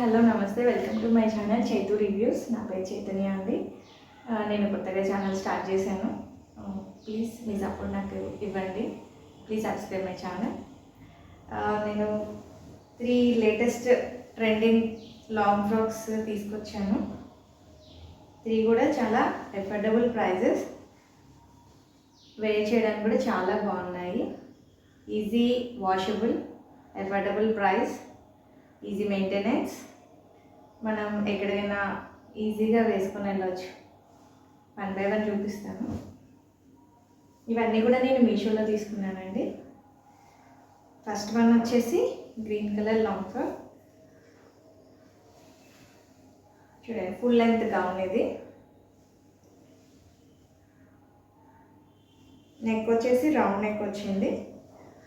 Hello నమస్తే, welcome to my channel Chaitu reviews. నా పేరు చైతన్య అండి. నేను కొత్తగా ఛానల్ స్టార్ట్ చేశాను. ప్లీజ్ మీ సపోర్ట్ నాకు ఇవ్వండి. Please subscribe my channel. నేను 3 లేటెస్ట్ ట్రెండింగ్ లాంగ్ ఫ్రాక్స్ తీసుకొచ్చాను. 3 కూడా చాలా అఫోర్డబుల్ ప్రైజెస్, వేర్ చేయడానికి కూడా చాలా బాగున్నాయి. Easy washable, affordable price, easy maintenance. మనం ఎక్కడికైనా ఈజీగా వేసుకొని వెళ్ళవచ్చు. 1 బై 1 చూపిస్తాను. ఇవన్నీ కూడా నేను మీషోలో తీసుకున్నానండి. ఫస్ట్ వన్ వచ్చేసి గ్రీన్ కలర్ లాంగ్ ఫ్రాక్. చూడండి, ఫుల్ లెంత్ గౌన్ ఇది. నెక్ వచ్చేసి రౌండ్ నెక్ వచ్చింది.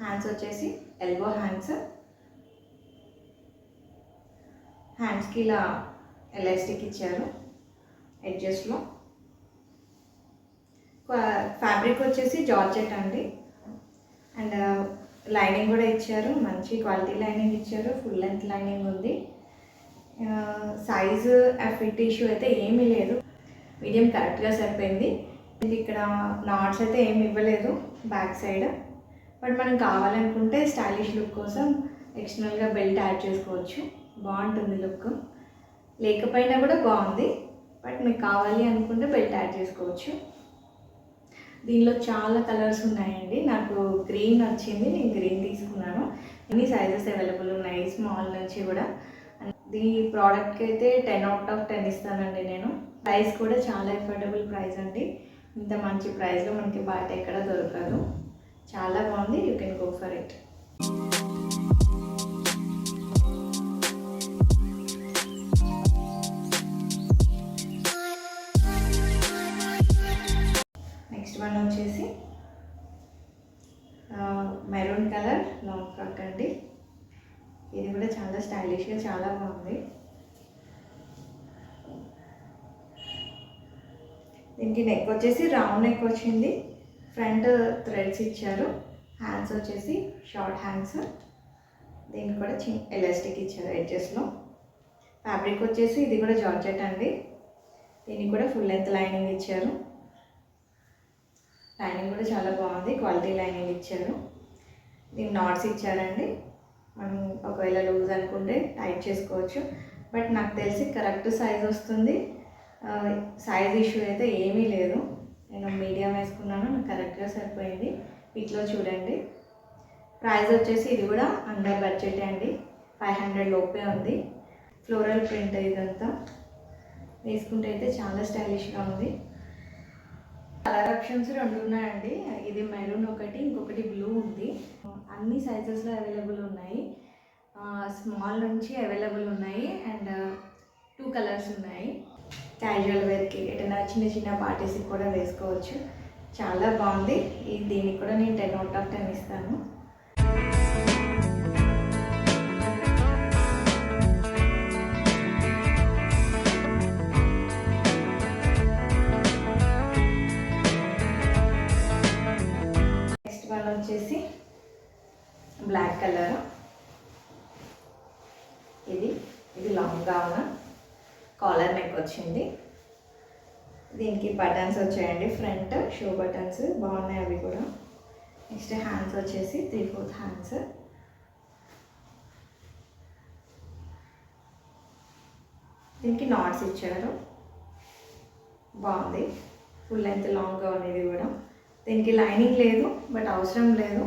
హ్యాండ్స్ వచ్చేసి ఎల్బో హ్యాండ్స్. హ్యాండ్స్కి ఇలా ఎలాస్టిక్ ఇచ్చారు ఎడ్జెస్లో. ఫ్యాబ్రిక్ వచ్చేసి జార్జెట్ అండి. అండ్ లైనింగ్ కూడా ఇచ్చారు, మంచి క్వాలిటీ లైనింగ్ ఇచ్చారు. ఫుల్ లెంత్ లైనింగ్ ఉంది. సైజు ఫిట్ ఇష్యూ అయితే ఏమీ లేదు, మీడియం కరెక్ట్గా సరిపోయింది. ఇక్కడ నాట్స్ అయితే ఏమి ఇవ్వలేదు బ్యాక్ సైడ్. బట్ మనం కావాలనుకుంటే స్టైలిష్ లుక్ కోసం ఎక్స్టర్నల్గా బెల్ట్ యాడ్ చేసుకోవచ్చు. బాగుంటుంది లుక్. లేకపోయినా కూడా బాగుంది, బట్ మీకు కావాలి అనుకుంటే బెల్ట్ యాడ్ చేసుకోవచ్చు. దీనిలో చాలా కలర్స్ ఉన్నాయండి. నాకు గ్రీన్ వచ్చింది, నేను గ్రీన్ తీసుకున్నాను. అన్ని సైజెస్ అవైలబుల్ ఉన్నాయి, స్మాల్ నుంచి కూడా. ఈ ప్రోడక్ట్కి అయితే 10 out of 10 ఇస్తానండి నేను. ప్రైస్ కూడా చాలా అఫోర్డబుల్ ప్రైస్ అండి. ఇంత మంచి ప్రైస్లో మనకి బయట ఎక్కడ దొరకదు. చాలా బాగుంది. You can go for it. Next one వచ్చేసి మెరూన్ కలర్ లాంగ్ ఫ్రాక్ అండి. ఇది కూడా చాలా స్టైలిష్గా చాలా బాగుంది. దీనికి నెక్ వచ్చేసి రౌండ్ నెక్ వచ్చింది. ఫ్రంట్ థ్రెడ్స్ ఇచ్చారు. హ్యాండ్స్ వచ్చేసి షార్ట్ హ్యాండ్స్. దీనికి కూడా ఎలాస్టిక్ ఇచ్చారు ఎడ్జెస్లో. ఫ్యాబ్రిక్ వచ్చేసి ఇది కూడా జార్జెట్ అండి. దీనికి కూడా ఫుల్ లెంత్ లైనింగ్ ఇచ్చారు. లైనింగ్ కూడా చాలా బాగుంది, క్వాలిటీ లైనింగ్ ఇచ్చారు. దీనికి నాట్స్ ఇచ్చారండి. మనం ఒకవేళ లూజ్ అనుకుంటే టైట్ చేసుకోవచ్చు. బట్ నాకు తెలిసి కరెక్ట్ సైజ్ వస్తుంది. సైజ్ ఇష్యూ అయితే ఏమీ లేదు. నేను మీడియం వేసుకున్నాను, నాకు కరెక్ట్గా సరిపోయింది. వీటిలో చూడండి. ప్రైస్ వచ్చేసి ఇది కూడా అండర్ బడ్జెట్ అండి. 500 లోపే ఉంది. ఫ్లోరల్ ప్రింట్ ఇదంతా. వేసుకుంటే అయితే చాలా స్టైలిష్గా ఉంది. కలర్ ఆప్షన్స్ 2 ఉన్నాయండి. ఇది మెరూన్ ఒకటి, ఇంకొకటి బ్లూ ఉంది. అన్ని సైజెస్లో అవైలబుల్ ఉన్నాయి. స్మాల్ నుంచి అవైలబుల్ ఉన్నాయి. అండ్ 2 కలర్స్ ఉన్నాయి. క్యాజువల్ వేర్కి, ఎటైనా చిన్న చిన్న పార్టీస్కి కూడా వేసుకోవచ్చు. చాలా బాగుంది. దీనికి కూడా నేను 10 out of 10 ఇస్తాను. నెక్స్ట్ వన్ వచ్చేసి బ్లాక్ కలర్. ఇది లాంగ్ గౌన్, కాలర్ నెక్ వచ్చింది. దీనికి బటన్స్ వచ్చాయండి. ఫ్రంట్ షో బటన్స్ బాగున్నాయి అవి కూడా. నెక్స్ట్ హ్యాండ్స్ వచ్చేసి 3/4 హ్యాండ్స్. దీనికి నాట్స్ ఇచ్చారు, బాగుంది. ఫుల్ లెంత్ లాంగ్గా ఉంది కూడా. దీనికి లైనింగ్ లేదు, బట్ అవసరం లేదు.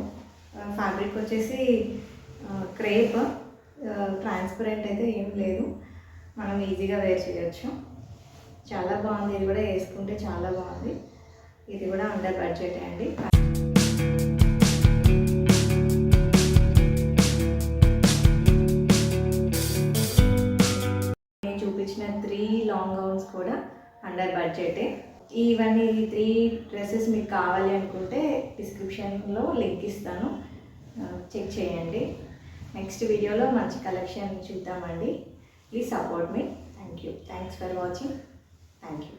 ఫ్యాబ్రిక్ వచ్చేసి క్రేప్, ట్రాన్స్పరెంట్ అయితే ఏం లేదు. మనం ఈజీగా వేర్ చేయొచ్చు. చాలా బాగుంది. ఇది కూడా వేసుకుంటే చాలా బాగుంది. ఇది కూడా అండర్ బడ్జెట్ అండి. నేను చూపించిన 3 లాంగ్ గౌన్స్ కూడా అండర్ బడ్జెటే. ఇవన్నీ 3 డ్రెస్సెస్ మీకు కావాలి అనుకుంటే డిస్క్రిప్షన్లో లింక్ ఇస్తాను, చెక్ చేయండి. నెక్స్ట్ వీడియోలో మంచి కలెక్షన్ చూద్దామండి. Please support me. Thank you. Thanks for watching. Thank you.